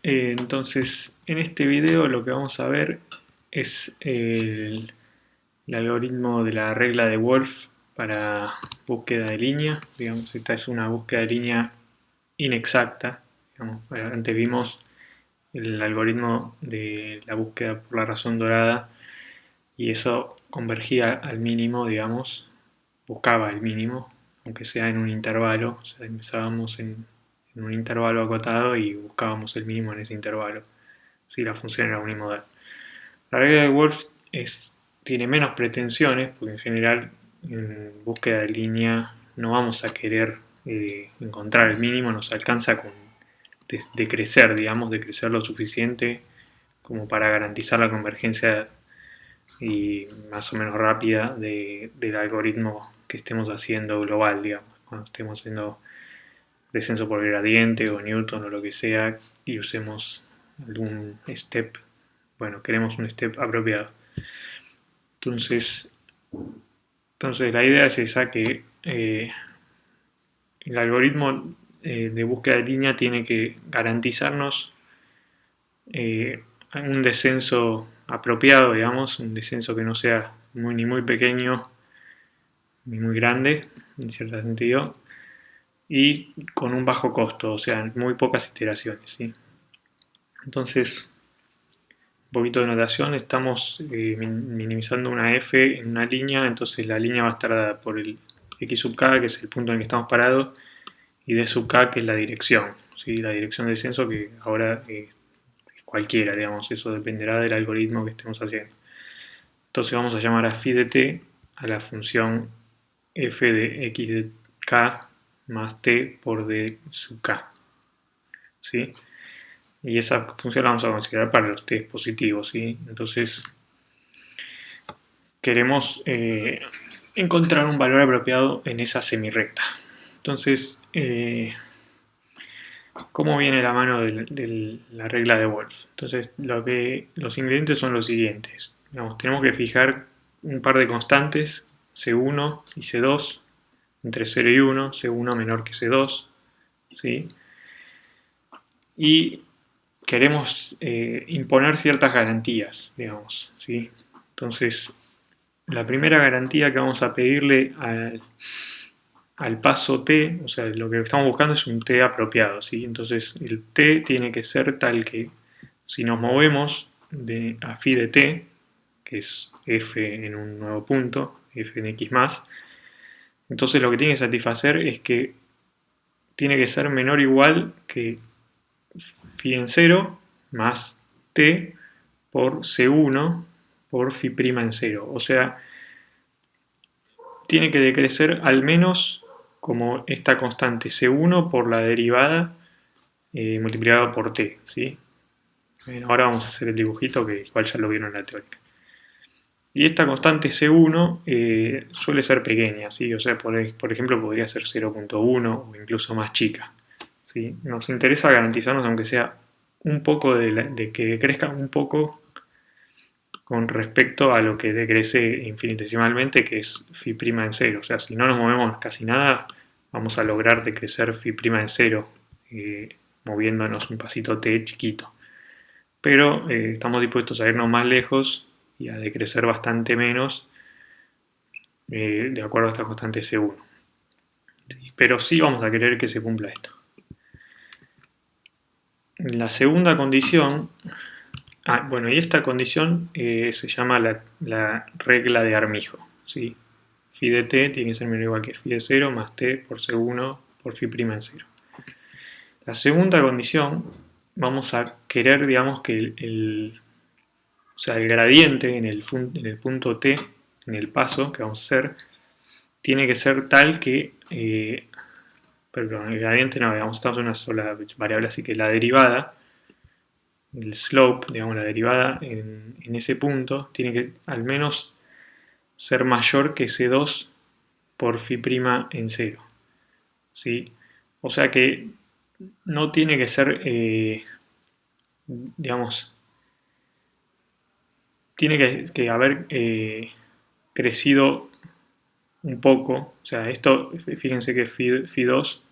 Entonces, en este video lo que vamos a ver es el algoritmo de la regla de Wolf para búsqueda de línea. Digamos, esta es una búsqueda de línea inexacta. Digamos, antes vimos el algoritmo de la búsqueda por la razón dorada y eso convergía al mínimo, digamos, buscaba el mínimo, aunque sea en un intervalo. O sea, empezábamos en un intervalo acotado y buscábamos el mínimo en ese intervalo, si la función era unimodal. La regla de Wolf tiene menos pretensiones, porque en general en búsqueda de línea no vamos a querer encontrar el mínimo, nos alcanza con decrecer, digamos, decrecer lo suficiente como para garantizar la convergencia y más o menos rápida del algoritmo que estemos haciendo global, digamos, cuando estemos haciendo descenso por gradiente o Newton o lo que sea y usemos algún step. Bueno, queremos un step apropiado. Entonces, entonces la idea es esa, que el algoritmo de búsqueda de línea tiene que garantizarnos un descenso apropiado, digamos, un descenso que no sea ni muy pequeño ni muy grande, en cierto sentido, y con un bajo costo, o sea, muy pocas iteraciones, ¿sí? Entonces, un poquito de notación, estamos minimizando una f en una línea, entonces la línea va a estar dada por el x sub k, que es el punto en el que estamos parados, y d sub k, que es la dirección, ¿sí? La dirección de descenso, que ahora es cualquiera, digamos, eso dependerá del algoritmo que estemos haciendo. Entonces vamos a llamar a phi de t a la función f de x de k más t por d sub k, ¿sí? Y esa función la vamos a considerar para los t positivos, ¿sí? Entonces queremos encontrar un valor apropiado en esa semirrecta. Entonces, ¿cómo viene la mano de la regla de Wolf? Entonces, los ingredientes son los siguientes. Digamos, tenemos que fijar un par de constantes, C1 y C2, entre 0 y 1, C1 menor que C2, ¿sí? Y queremos imponer ciertas garantías, digamos, ¿sí? Entonces, la primera garantía que vamos a pedirle al paso t, o sea, lo que estamos buscando es un t apropiado, ¿sí? Entonces, el t tiene que ser tal que si nos movemos a phi de t, que es f en un nuevo punto, f en x más, entonces lo que tiene que satisfacer es que tiene que ser menor o igual que phi en 0 más t por C1 por phi' en 0. O sea, tiene que decrecer al menos como esta constante C1 por la derivada multiplicada por t, ¿sí? Ahora vamos a hacer el dibujito que igual ya lo vieron en la teórica. Y esta constante C1 suele ser pequeña, ¿sí? O sea, por ejemplo, podría ser 0.1 o incluso más chica, ¿sí? Nos interesa garantizarnos, aunque sea un poco de que crezca un poco con respecto a lo que decrece infinitesimalmente, que es phi' en 0. O sea, si no nos movemos casi nada, vamos a lograr decrecer phi' en 0, moviéndonos un pasito t chiquito. Pero estamos dispuestos a irnos más lejos y a decrecer bastante menos, de acuerdo a esta constante C1. ¿Sí? Pero sí vamos a querer que se cumpla esto. La segunda condición, bueno, y esta condición se llama la regla de Armijo, ¿sí? Phi de t tiene que ser menor o igual que phi de 0 más t por C1 por phi' en 0. La segunda condición, vamos a querer, digamos, que o sea, el gradiente en el punto t, en el paso que vamos a hacer, tiene que ser tal que, perdón, el gradiente no, digamos, estamos en una sola variable, así que la derivada, el slope, digamos, la derivada en ese punto, tiene que al menos ser mayor que C2 por phi' en 0, ¿sí? O sea que no tiene que ser, digamos, tiene que haber crecido un poco. O sea, esto, fíjense que phi 2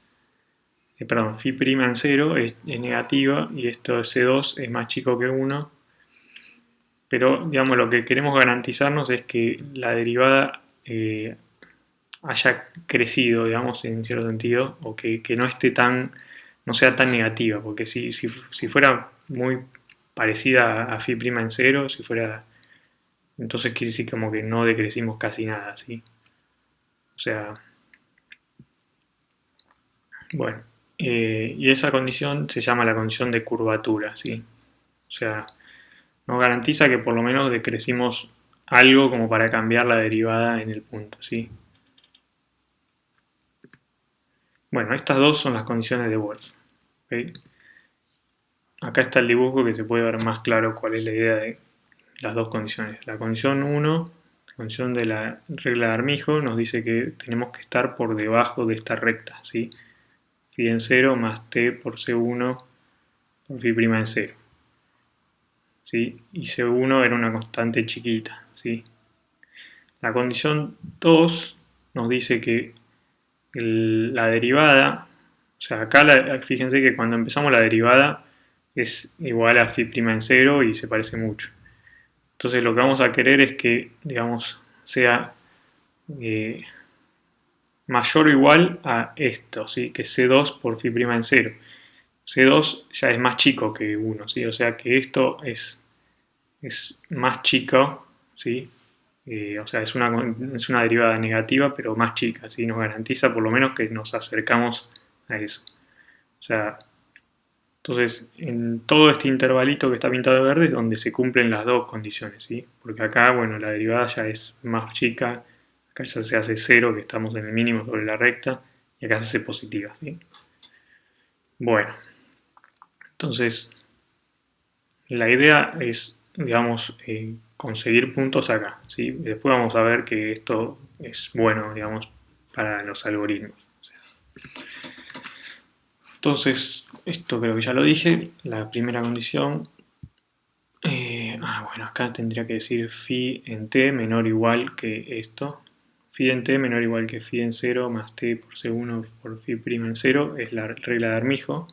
perdón, phi' en 0 es negativa y esto C2 es más chico que 1, pero digamos lo que queremos garantizarnos es que la derivada haya crecido, digamos, en cierto sentido, o que no esté tan, no sea tan negativa, porque si fuera muy parecida a phi' en 0, si fuera, entonces quiere decir como que no decrecimos casi nada, ¿sí? O sea, bueno, y esa condición se llama la condición de curvatura, ¿sí? O sea, nos garantiza que por lo menos decrecimos algo como para cambiar la derivada en el punto, ¿sí? Bueno, estas dos son las condiciones de Wolf. ¿Okay? Acá está el dibujo que se puede ver más claro cuál es la idea de las dos condiciones. La condición 1, la condición de la regla de Armijo, nos dice que tenemos que estar por debajo de esta recta, ¿sí? Phi en 0 más t por C1 por phi' en 0. ¿Sí? Y C1 era una constante chiquita, ¿sí? La condición 2 nos dice que la derivada, o sea, acá fíjense que cuando empezamos la derivada es igual a phi' en 0 y se parece mucho. Entonces lo que vamos a querer es que, digamos, sea eh, mayor o igual a esto, ¿sí? Que C2 por phi' en 0. C2 ya es más chico que 1, ¿sí? O sea que esto es más chico, ¿sí? O sea, es una derivada negativa, pero más chica, ¿sí? Nos garantiza por lo menos que nos acercamos a eso. O sea, entonces, en todo este intervalito que está pintado de verde es donde se cumplen las dos condiciones, ¿sí? Porque acá, bueno, la derivada ya es más chica, acá ya se hace cero, que estamos en el mínimo sobre la recta, y acá se hace positiva, ¿sí? Bueno, entonces, la idea es, digamos, conseguir puntos acá, ¿sí? Después vamos a ver que esto es bueno, digamos, para los algoritmos. O sea, entonces, esto creo que ya lo dije, la primera condición. Bueno, acá tendría que decir phi en t menor o igual que esto. Phi en t menor o igual que phi en 0 más t por c1 por phi' en 0 es la regla de Armijo,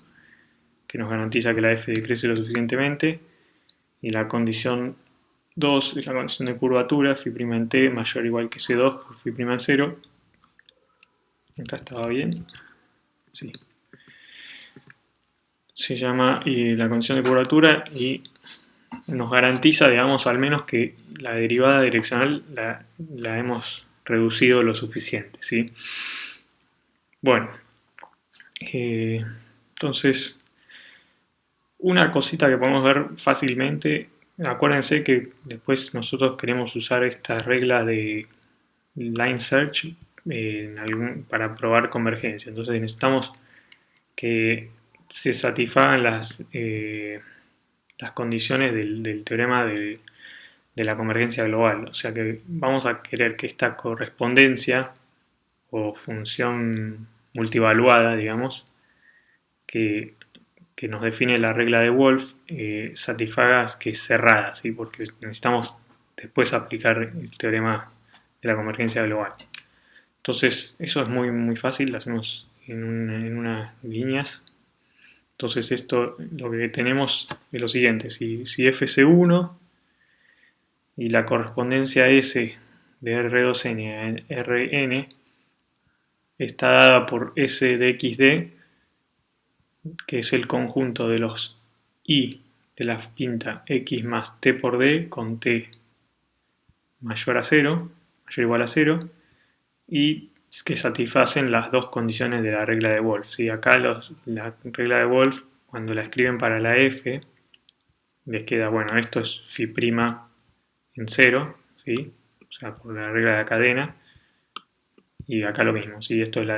que nos garantiza que la f decrece lo suficientemente. Y la condición 2 es la condición de curvatura, phi' en t mayor o igual que c2 por phi' en 0. Acá estaba bien. Sí. Se llama la condición de curvatura y nos garantiza, digamos, al menos que la derivada direccional la hemos reducido lo suficiente, ¿sí? Bueno, entonces, una cosita que podemos ver fácilmente, acuérdense que después nosotros queremos usar esta regla de line search para probar convergencia, entonces necesitamos que se satisfagan las condiciones del teorema de la convergencia global. O sea que vamos a querer que esta correspondencia o función multivaluada, digamos, que, que nos define la regla de Wolf, satisfaga que es cerrada, ¿sí? Porque necesitamos después aplicar el teorema de la convergencia global. Entonces, eso es muy, muy fácil, lo hacemos en unas líneas. Entonces, esto lo que tenemos es lo siguiente: si FC1 y la correspondencia S de R2N a Rn está dada por S de XD, que es el conjunto de los I de la pinta X más T por D con T mayor a 0, mayor o igual a 0, y que satisfacen las dos condiciones de la regla de Wolf. ¿Sí? Acá la regla de Wolf, cuando la escriben para la F, les queda, bueno, esto es phi' en 0, ¿sí? O sea, por la regla de la cadena. Y acá lo mismo, ¿sí? Esto es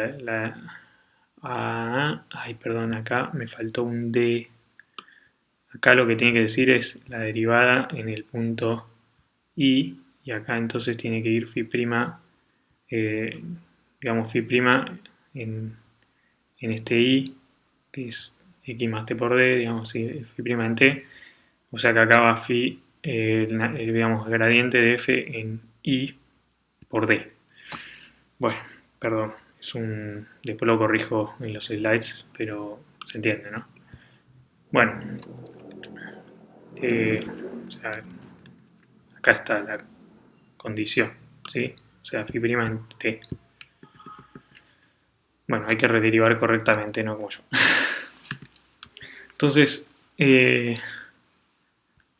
ay, perdón, acá me faltó un D. Acá lo que tiene que decir es la derivada en el punto I, y acá entonces tiene que ir phi', digamos phi' en este I, que es X más T por D, digamos phi' en T. O sea que acá va phi, digamos, gradiente de F en I por D. Bueno, perdón, Después lo corrijo en los slides, pero se entiende, ¿no? Bueno, o sea, acá está la condición, ¿sí? O sea, phi' en t. Bueno, hay que rederivar correctamente, no como yo. Entonces,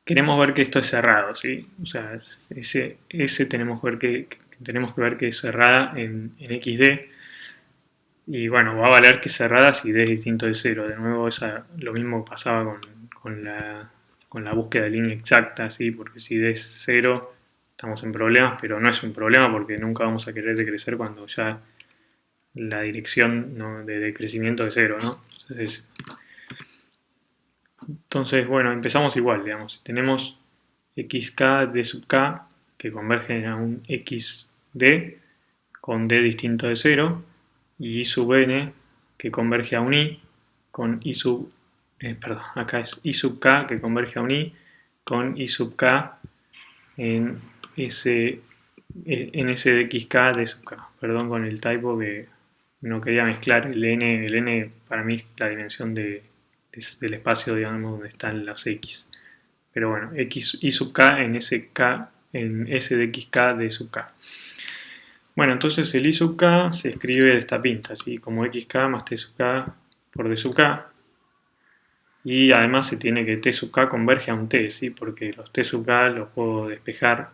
queremos ver que esto es cerrado, ¿sí? O sea, ese tenemos que ver que es cerrada en XD. Y bueno, va a valer que es cerrada si D es distinto de 0. De nuevo, lo mismo pasaba con la búsqueda de línea exacta, ¿sí? Porque si D es 0, estamos en problemas, pero no es un problema porque nunca vamos a querer decrecer cuando ya la dirección, ¿no?, de decrecimiento es 0, ¿no? Entonces, bueno, empezamos igual, digamos. Tenemos xk d sub k que convergen a un xd con d distinto de 0 y i sub n que converge a un i con i sub, perdón, acá es i sub k que converge a un i con i sub k en s de xk d sub k. Perdón con el typo que no quería mezclar. El n para mí es la dimensión del espacio, digamos, donde están los x. Pero bueno, x i sub k en s de xk d sub k. Bueno, entonces el i sub k se escribe de esta pinta, así como xk más t sub k por d sub k. Y además se tiene que t sub k converge a un t, ¿sí? Porque los t sub k los puedo despejar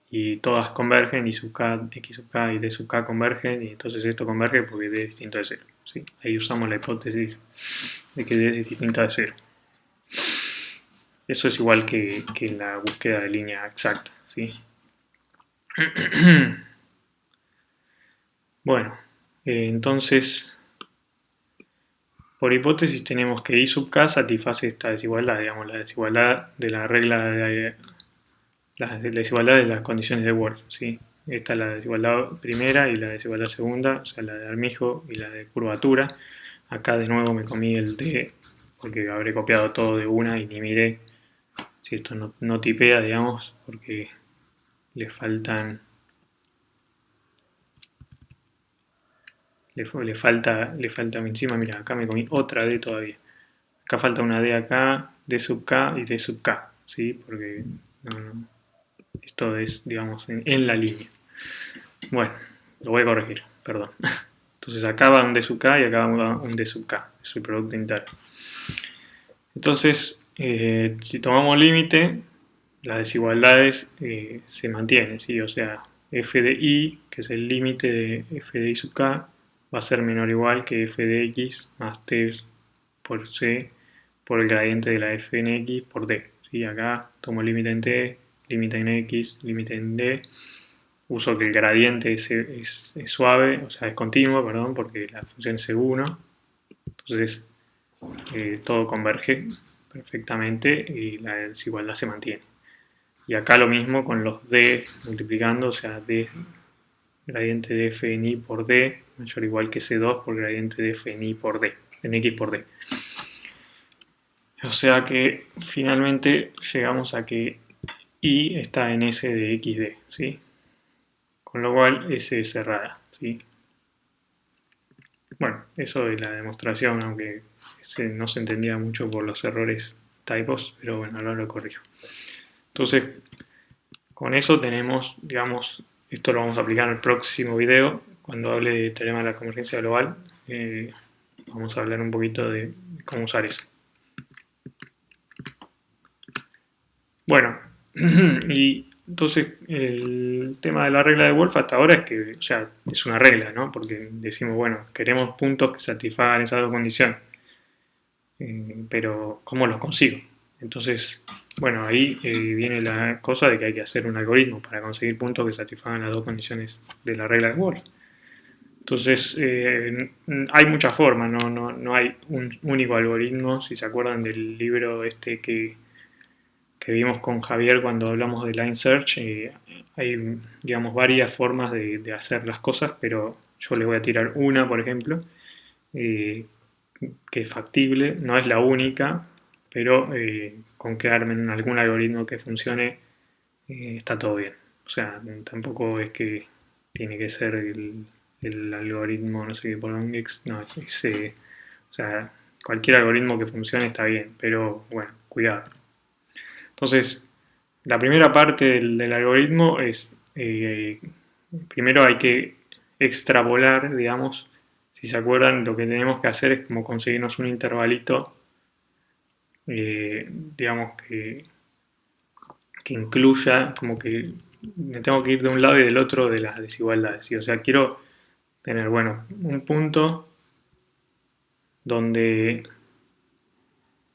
y todas convergen, y sub k, x sub k y d sub k convergen, y entonces esto converge porque d es distinto de 0. ¿Sí? Ahí usamos la hipótesis de que d es distinta de 0. Eso es igual que en la búsqueda de línea exacta, ¿sí? Bueno, entonces, por hipótesis tenemos que I sub k satisface esta desigualdad, digamos, la desigualdad de la regla de la desigualdad de las condiciones de Wolf, ¿sí? Esta es la desigualdad primera y la desigualdad segunda, o sea, la de Armijo y la de curvatura. Acá de nuevo me comí el D porque habré copiado todo de una y ni miré si esto no tipea, digamos, porque le faltan... Le falta encima, mira, acá me comí otra D todavía. Acá falta una D acá, D sub K y D sub K, ¿sí? Porque esto es, digamos, en la línea. Bueno, lo voy a corregir, perdón. Entonces acá va un D sub K y acá va un D sub K, es el producto interno. Entonces, si tomamos límite, las desigualdades se mantienen, ¿sí? O sea, f de i, que es el límite de f de i sub k, va a ser menor o igual que f de x más t por c por el gradiente de la f en x por d. ¿Sí? Acá tomo límite en t, límite en x, límite en d. Uso que el gradiente es suave, o sea, es continuo, perdón, porque la función es C1. Entonces, todo converge perfectamente y la desigualdad se mantiene. Y acá lo mismo con los d multiplicando, o sea, d gradiente de f en i por d mayor o igual que c2 por gradiente de f en i por d, en x por d. O sea que finalmente llegamos a que i está en s de xd, ¿sí? Con lo cual s es cerrada, ¿sí? Bueno, eso de la demostración, aunque no se entendía mucho por los errores typos, pero bueno, ahora lo corrijo. Entonces, con eso tenemos, digamos, esto lo vamos a aplicar en el próximo video, cuando hable de teorema de la convergencia global. Vamos a hablar un poquito de cómo usar eso. Bueno, y entonces el tema de la regla de Wolf hasta ahora es que, o sea, es una regla, ¿no? Porque decimos, bueno, queremos puntos que satisfagan esas dos condiciones. Pero, ¿cómo los consigo? Entonces, bueno, ahí viene la cosa de que hay que hacer un algoritmo para conseguir puntos que satisfagan las dos condiciones de la regla de Wolf. Entonces, hay muchas formas, no hay un único algoritmo. Si se acuerdan del libro este que vimos con Javier cuando hablamos de Line Search, hay, digamos, varias formas de hacer las cosas, pero yo les voy a tirar una, por ejemplo, que es factible, no es la única, pero con que armen algún algoritmo que funcione está todo bien. O sea, tampoco es que tiene que ser el algoritmo, no sé qué, Bolongex, no, o sea, cualquier algoritmo que funcione está bien, pero bueno, cuidado. Entonces, la primera parte del algoritmo es, primero hay que extrapolar, digamos, si se acuerdan, lo que tenemos que hacer es como conseguirnos un intervalito, digamos, que incluya, como que me tengo que ir de un lado y del otro de las desigualdades, ¿sí? O sea, quiero tener, bueno, un punto donde,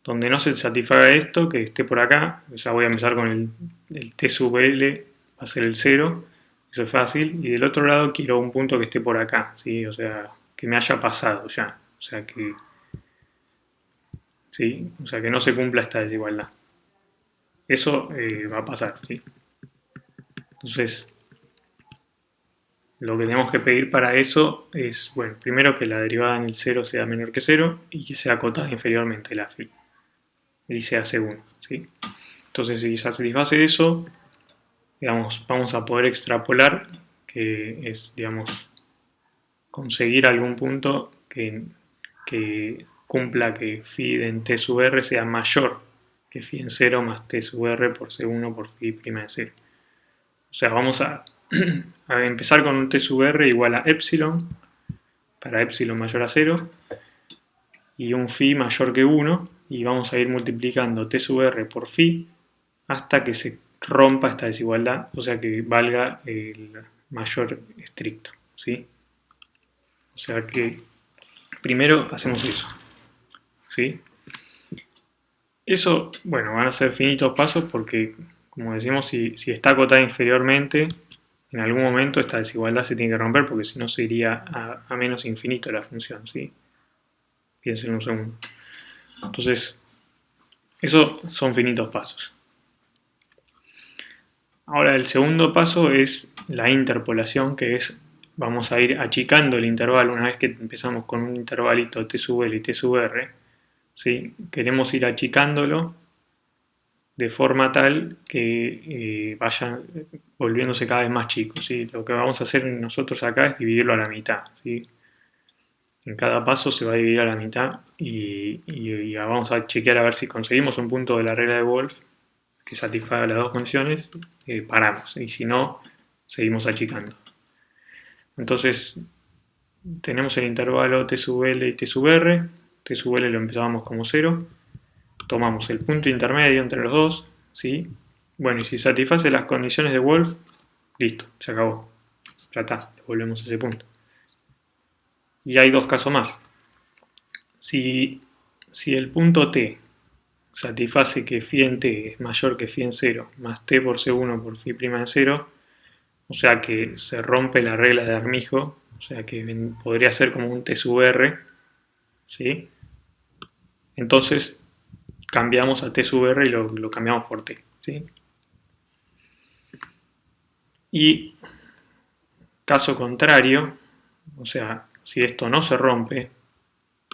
donde no se satisfaga esto, que esté por acá, o sea, voy a empezar con el t sub l, va a ser el 0, eso es fácil, y del otro lado quiero un punto que esté por acá, ¿sí? O sea, que me haya pasado ya, o sea, que, ¿sí? O sea, que no se cumpla esta desigualdad. Eso va a pasar, ¿sí? Entonces, lo que tenemos que pedir para eso es, bueno, primero que la derivada en el 0 sea menor que 0 y que sea acotada inferiormente la phi, y sea según, ¿sí? Entonces, si se satisface eso, digamos, vamos a poder extrapolar, que es, digamos, conseguir algún punto que cumpla que phi en t sub r sea mayor que phi en 0 más t sub r por c1 por phi prima de 0. O sea, vamos a empezar con un t sub r igual a epsilon, para epsilon mayor a 0, y un phi mayor que 1, y vamos a ir multiplicando t sub r por phi hasta que se rompa esta desigualdad, o sea que valga el mayor estricto, ¿sí? O sea que primero hacemos eso, ¿sí? Eso, bueno, van a ser finitos pasos porque, como decimos, si está acotada inferiormente, en algún momento esta desigualdad se tiene que romper porque si no se iría a menos infinito la función, ¿sí? Piensen un segundo. Entonces, esos son finitos pasos. Ahora el segundo paso es la interpolación, que es, vamos a ir achicando el intervalo una vez que empezamos con un intervalito t sub l y t sub r, ¿sí? Queremos ir achicándolo de forma tal que vaya volviéndose cada vez más chico, ¿sí? Lo que vamos a hacer nosotros acá es dividirlo a la mitad, ¿sí? En cada paso se va a dividir a la mitad y vamos a chequear a ver si conseguimos un punto de la regla de Wolf que satisfaga las dos condiciones, paramos. Y si no, seguimos achicando. Entonces, tenemos el intervalo t sub l y t sub r. T sub l lo empezamos como 0. Tomamos el punto intermedio entre los dos, ¿sí? Bueno, y si satisface las condiciones de Wolf, listo, se acabó. Ya está, volvemos a ese punto. Y hay dos casos más. Si el punto t satisface que phi en t es mayor que phi en 0 más t por c1 por phi prima en 0, o sea que se rompe la regla de Armijo, o sea que podría ser como un t sub r, ¿sí? Entonces cambiamos a t sub r y lo cambiamos por t, ¿sí? Y caso contrario, o sea, si esto no se rompe,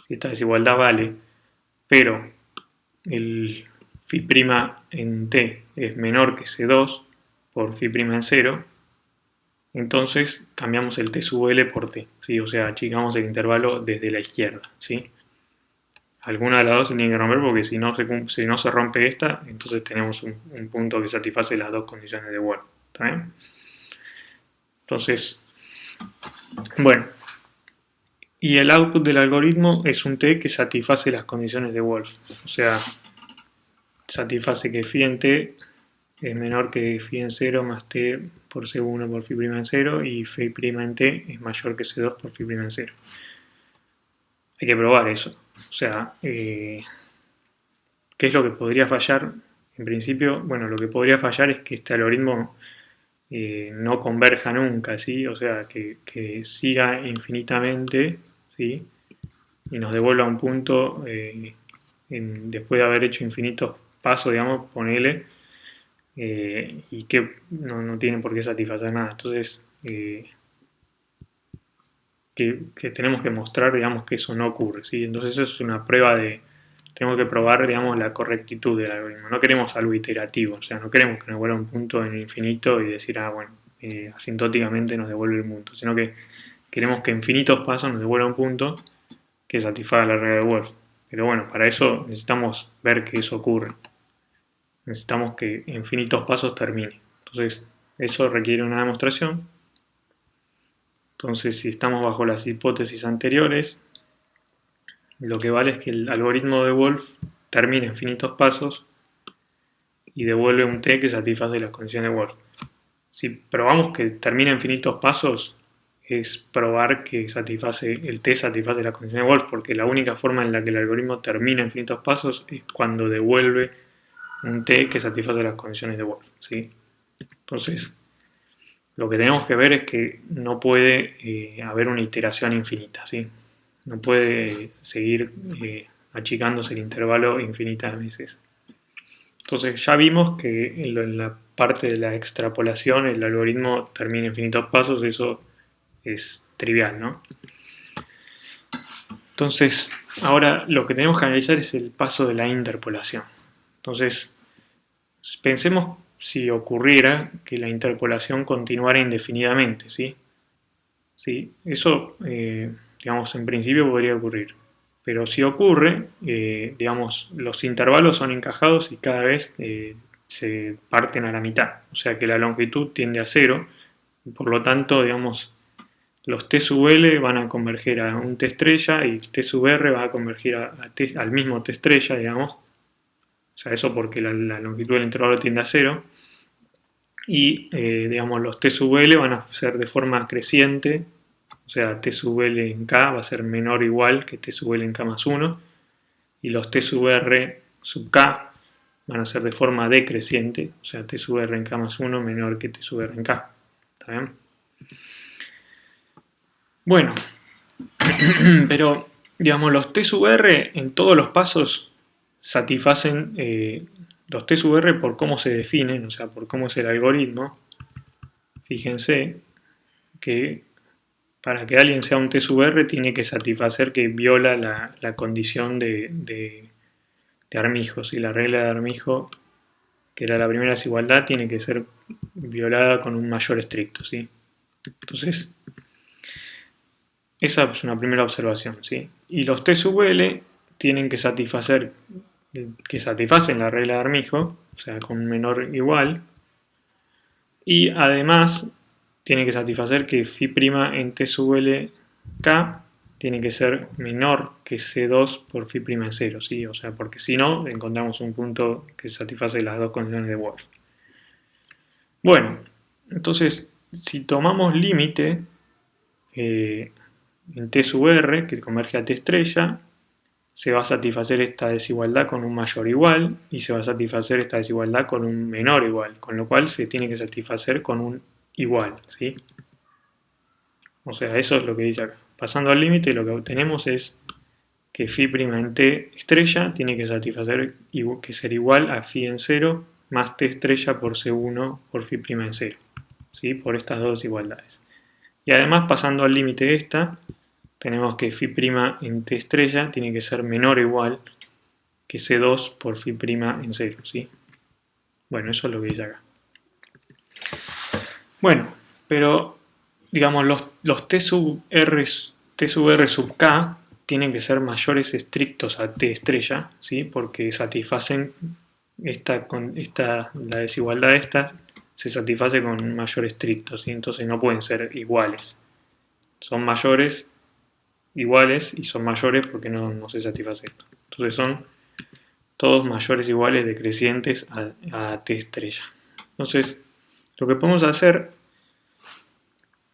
si esta desigualdad vale, pero el phi prima en t es menor que c2 por phi prima en 0, entonces cambiamos el t sub l por t, ¿sí? O sea, achicamos el intervalo desde la izquierda, ¿sí? Alguna de las dos se tiene que romper porque si no se rompe esta, entonces tenemos un punto que satisface las dos condiciones de Wolf. ¿Está bien? Entonces, bueno, y el output del algoritmo es un t que satisface las condiciones de Wolf. O sea, satisface que phi en t es menor que phi en 0 más t por c1 por phi prima en 0 y phi prima en t es mayor que c2 por phi prima en 0. Hay que probar eso. O sea, ¿qué es lo que podría fallar? En principio, bueno, lo que podría fallar es que este algoritmo no converja nunca, ¿sí? O sea, que siga infinitamente, ¿sí? Y nos devuelva un punto después de haber hecho infinitos pasos, digamos, ponele, y que no tiene por qué satisfacer nada. Entonces, que tenemos que mostrar, digamos, que eso no ocurre, ¿sí? Entonces eso es una prueba de, tenemos que probar, digamos, la correctitud del algoritmo. No queremos algo iterativo, o sea, no queremos que nos vuelva un punto en el infinito y decir, bueno, asintóticamente nos devuelve el punto, sino que queremos que en infinitos pasos nos devuelva un punto que satisfaga la regla de Wolf. Pero bueno, para eso necesitamos ver que eso ocurre. Necesitamos que en infinitos pasos termine. Entonces, eso requiere una demostración. Entonces, si estamos bajo las hipótesis anteriores, lo que vale es que el algoritmo de Wolf termina en infinitos pasos y devuelve un t que satisface las condiciones de Wolf. Si probamos que termina en infinitos pasos, es probar que el t satisface las condiciones de Wolf, porque la única forma en la que el algoritmo termina en infinitos pasos es cuando devuelve un t que satisface las condiciones de Wolf, ¿sí? Entonces, lo que tenemos que ver es que no puede haber una iteración infinita, ¿sí? No puede seguir achicándose el intervalo infinitas veces. Entonces ya vimos que en la parte de la extrapolación el algoritmo termina en infinitos pasos, eso es trivial, ¿no? Entonces, ahora lo que tenemos que analizar es el paso de la interpolación. Entonces, pensemos si ocurriera que la interpolación continuara indefinidamente, ¿sí? Sí, eso, digamos, en principio podría ocurrir. Pero si ocurre, digamos, los intervalos son encajados y cada vez se parten a la mitad. O sea que la longitud tiende a cero. Por lo tanto, digamos, los T sub L van a converger a un T estrella y T sub R va a converger al mismo T estrella, digamos. O sea, eso porque la longitud del intervalo tiende a cero. Y, digamos, los T sub L van a ser de forma creciente. O sea, T sub L en K va a ser menor o igual que T sub L en K más 1. Y los T sub R sub K van a ser de forma decreciente. O sea, T sub R en K más 1 menor que T sub R en K. ¿Está bien? Bueno, pero digamos, los T sub R en todos los pasos satisfacen los T sub R por cómo se definen, o sea, por cómo es el algoritmo. Fíjense que para que alguien sea un T sub R tiene que satisfacer que viola la condición de Armijo. Si la regla de Armijo, que era la primera desigualdad, tiene que ser violada con un mayor estricto, ¿sí? Entonces, esa es una primera observación, ¿sí? Y los T sub L tienen que satisfacen la regla de Armijo, o sea, con menor o igual, y además tiene que satisfacer que phi' en T sub L K tiene que ser menor que C2 por phi' en 0, ¿sí? O sea, porque si no, encontramos un punto que satisface las dos condiciones de Wolf. Bueno, entonces, si tomamos límite en T sub R, que converge a T estrella, se va a satisfacer esta desigualdad con un mayor igual y se va a satisfacer esta desigualdad con un menor igual, con lo cual se tiene que satisfacer con un igual, ¿sí? O sea, eso es lo que dice acá. Pasando al límite, lo que obtenemos es que phi' en T estrella tiene que satisfacer que ser igual a phi en 0 más T estrella por C1 por phi' en 0, ¿sí? Por estas dos desigualdades. Y además, pasando al límite de esta, tenemos que phi' en T estrella tiene que ser menor o igual que C2 por phi' en 0, ¿sí? Bueno, eso es lo que dice acá. Bueno, pero digamos, los T sub R sub K tienen que ser mayores estrictos a T estrella, ¿sí? Porque satisfacen la desigualdad de esta se satisface con un mayor estricto, ¿sí? Entonces no pueden ser iguales. Son mayores, iguales, y son mayores porque no se satisface esto. Entonces son todos mayores iguales decrecientes a T estrella. Entonces, lo que podemos hacer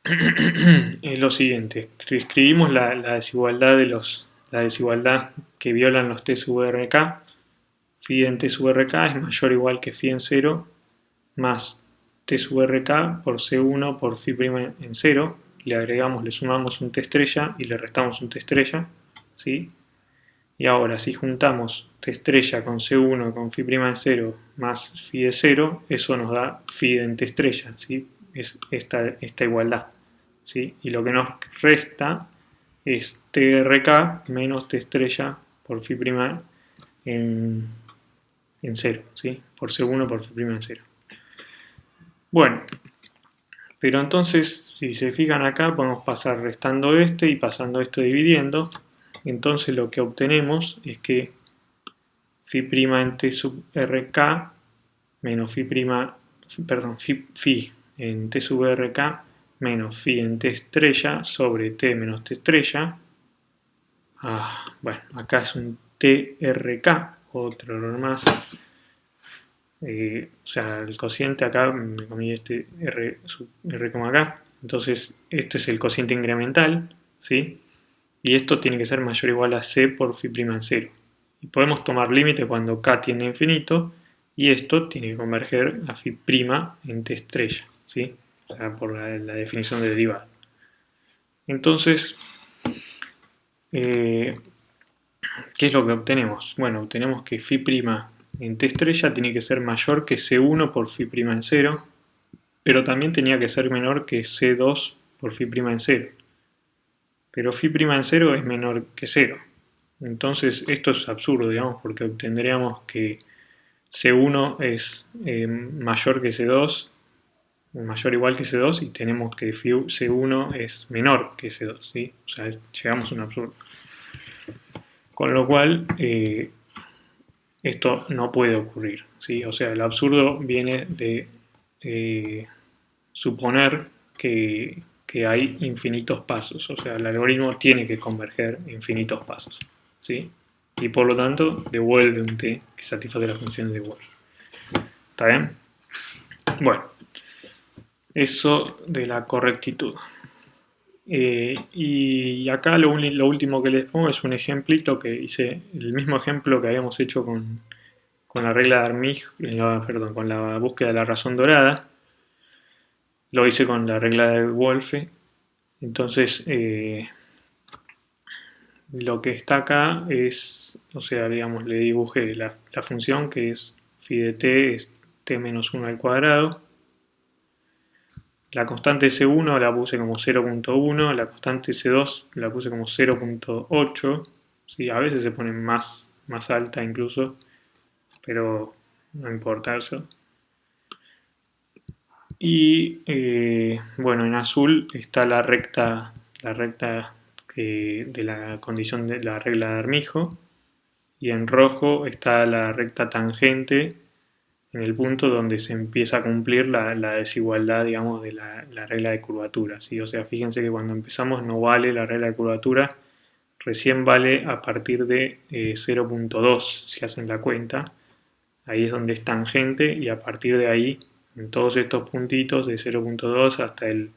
es lo siguiente. Escribimos la desigualdad que violan los T sub RK. Phi en T sub RK es mayor o igual que phi en 0 más T sub RK por C1 por phi' en 0. Le sumamos un T estrella y le restamos un T estrella, ¿sí? Y ahora, si juntamos T estrella con C1 con phi' en 0 más phi de 0, eso nos da phi en T estrella, ¿sí? Es esta igualdad, ¿sí? Y lo que nos resta es TRK menos T estrella por phi' en 0, ¿sí? Por C1 por phi' en 0. Bueno, Pero entonces, si se fijan acá, podemos pasar restando este y pasando esto dividiendo. Entonces lo que obtenemos es que phi' en t sub rk menos phi en t sub rk menos phi en t estrella sobre t menos t estrella. Bueno, acá es un trk, otro error más. O sea, el cociente acá, me comí este r sub r, acá. Entonces, este es el cociente incremental, ¿sí? Y esto tiene que ser mayor o igual a c por phi' en 0. Y podemos tomar límite cuando k tiende a infinito, y esto tiene que converger a phi' en t estrella, ¿sí? O sea, por la definición de derivada. Entonces, ¿qué es lo que obtenemos? Bueno, obtenemos que phi' en t estrella tiene que ser mayor que c1 por phi' en 0, pero también tenía que ser menor que c2 por phi' en 0. Pero phi' en 0 es menor que 0. Entonces esto es absurdo, digamos, porque obtendríamos que C1 es mayor que C2, mayor o igual que C2, y tenemos que C1 es menor que C2, ¿sí? O sea, llegamos a un absurdo. Con lo cual, esto no puede ocurrir, ¿sí? O sea, el absurdo viene de suponer que hay infinitos pasos, o sea, el algoritmo tiene que converger infinitos pasos, ¿sí? Y por lo tanto devuelve un t que satisface la función de Wolf. ¿Está bien? Bueno, eso de la correctitud. Y acá lo último que les pongo es un ejemplito que hice, el mismo ejemplo que habíamos hecho con la regla de Armij, perdón, con la búsqueda de la razón dorada. Lo hice con la regla de Wolfe. Entonces, lo que está acá es, o sea, digamos, le dibujé la función que es phi de t es t menos 1 al cuadrado. La constante C1 la puse como 0.1, la constante C2 la puse como 0.8. Sí, a veces se pone más alta incluso, pero no importa eso. Y bueno, en azul está la recta de la condición de la regla de Armijo, y en rojo está la recta tangente en el punto donde se empieza a cumplir la desigualdad, digamos, de la regla de curvatura, ¿sí? O sea, fíjense que cuando empezamos no vale la regla de curvatura, recién vale a partir de 0.2, si hacen la cuenta. Ahí es donde es tangente, y a partir de ahí, en todos estos puntitos de 0.2 hasta el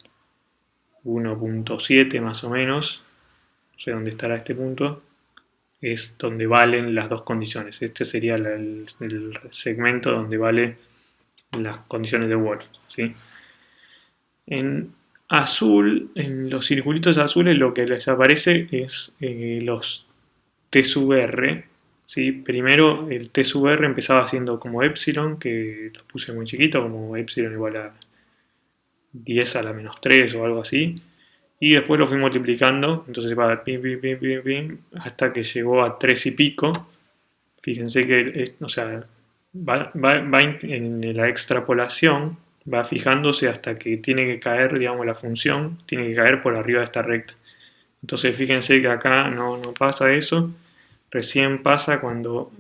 1.7 más o menos, no sé dónde estará este punto, es donde valen las dos condiciones. Este sería el segmento donde vale las condiciones de Wolf, ¿sí? En azul, en los circulitos azules, lo que les aparece es los T sub R, ¿sí? Primero el T sub R empezaba siendo como epsilon, que lo puse muy chiquito, como epsilon igual a 10 a la menos 3 o algo así, y después lo fui multiplicando, entonces va pim, pim, pim, pim, pim, hasta que llegó a 3 y pico. Fíjense que, o sea, va en la extrapolación, va fijándose hasta que tiene que caer, digamos, la función, tiene que caer por arriba de esta recta. Entonces fíjense que acá no pasa eso, recién pasa cuando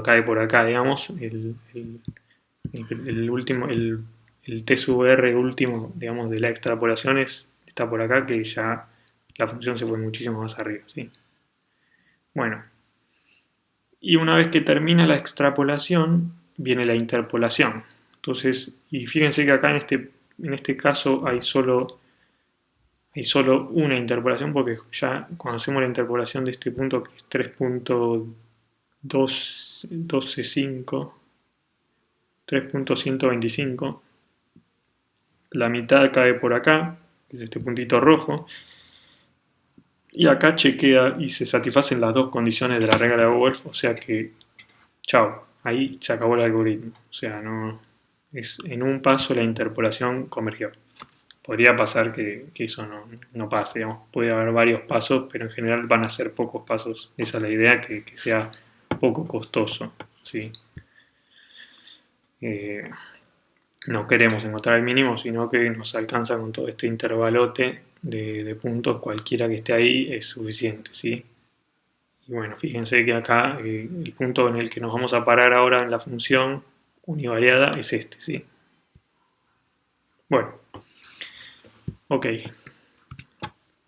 cae por acá, digamos, el T sub R último, digamos, de la extrapolación está por acá, que ya la función se fue muchísimo más arriba, ¿sí? Bueno, y una vez que termina la extrapolación, viene la interpolación. Entonces, y fíjense que acá en este caso hay solo una interpolación, porque ya cuando hacemos la interpolación de este punto, que es 3.125, 3.125, la mitad cae por acá, que es este puntito rojo, y acá chequea y se satisfacen las dos condiciones de la regla de Wolf, o sea que, chao, ahí se acabó el algoritmo. O sea, en un paso la interpolación convergió. Podría pasar que eso no pase, digamos. Puede haber varios pasos, pero en general van a ser pocos pasos. Esa es la idea, que sea poco costoso, ¿sí? no queremos encontrar el mínimo, sino que nos alcanza con todo este intervalote de puntos, cualquiera que esté ahí es suficiente, ¿sí? Y bueno, fíjense que acá el punto en el que nos vamos a parar ahora en la función univariada es este, ¿sí? Bueno, ok.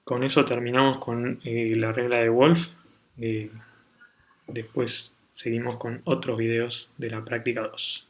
Con eso terminamos con la regla de Wolf. Después seguimos con otros videos de la práctica 2.